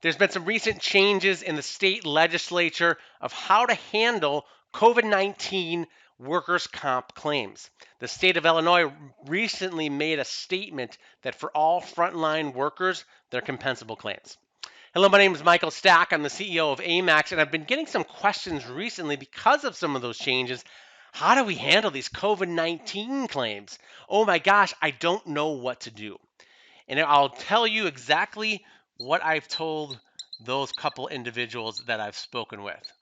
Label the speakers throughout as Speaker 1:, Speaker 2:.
Speaker 1: There's been some recent changes in the state legislature of how to handle COVID-19 workers' comp claims. The state of Illinois recently made a statement that for all frontline workers, they're compensable claims. Hello, my name is Michael Stack. I'm the CEO of AMAX, and I've been getting some questions recently because of some of those changes. How do we handle these COVID 19 claims? Oh my gosh, I don't know what to do. And I'll tell you exactly what I've told those couple individuals that I've spoken with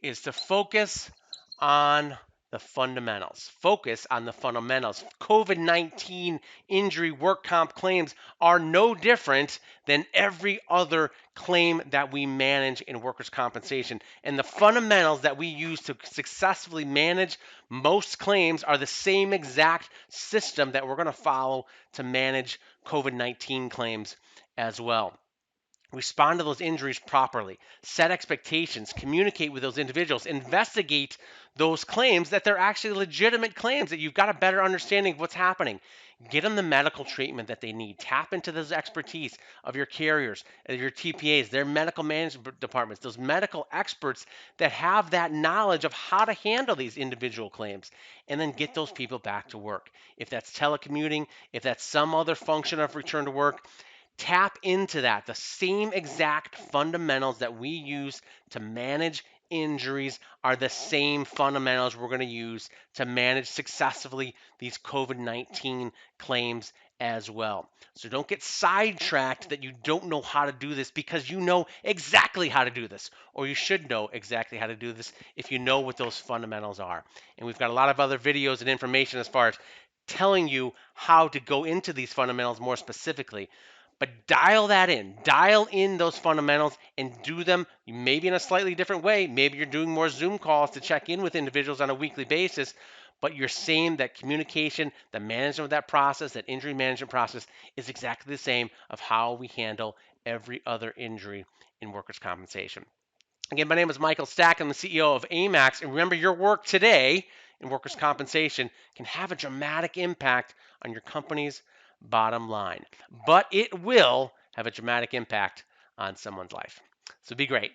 Speaker 1: is to focus on the fundamentals. Focus on the fundamentals. COVID 19 injury work comp claims are no different than every other claim that we manage in workers' compensation. And the fundamentals that we use to successfully manage most claims are the same exact system that we're going to follow to manage COVID 19 claims as well. Respond to those injuries properly, set expectations, communicate with those individuals, investigate those claims that they're actually legitimate claims, that you've got a better understanding of what's happening. Get them the medical treatment that they need. Tap into those expertise of your carriers, of your TPAs, their medical management departments, those medical experts that have that knowledge of how to handle these individual claims, and then get those people back to work. If that's telecommuting, if that's some other function of return to work, tap into that. The same exact fundamentals that we use to manage injuries are the same fundamentals we're going to use to manage successfully these COVID 19 claims as well. So don't get sidetracked that you don't know how to do this, because you know exactly how to do this, or you should know exactly how to do this if you know what those fundamentals are. And we've got a lot of other videos and information as far as telling you how to go into these fundamentals more specifically. But dial that in. Dial in those fundamentals and do them maybe in a slightly different way. Maybe you're doing more Zoom calls to check in with individuals on a weekly basis, but you're saying that communication, the management of that process, that injury management process is exactly the same of how we handle every other injury in workers' compensation. Again, my name is Michael Stack. I'm the CEO of AMAX. And remember, your work today in workers' compensation can have a dramatic impact on your company's bottom line, but it will have a dramatic impact on someone's life. So be great.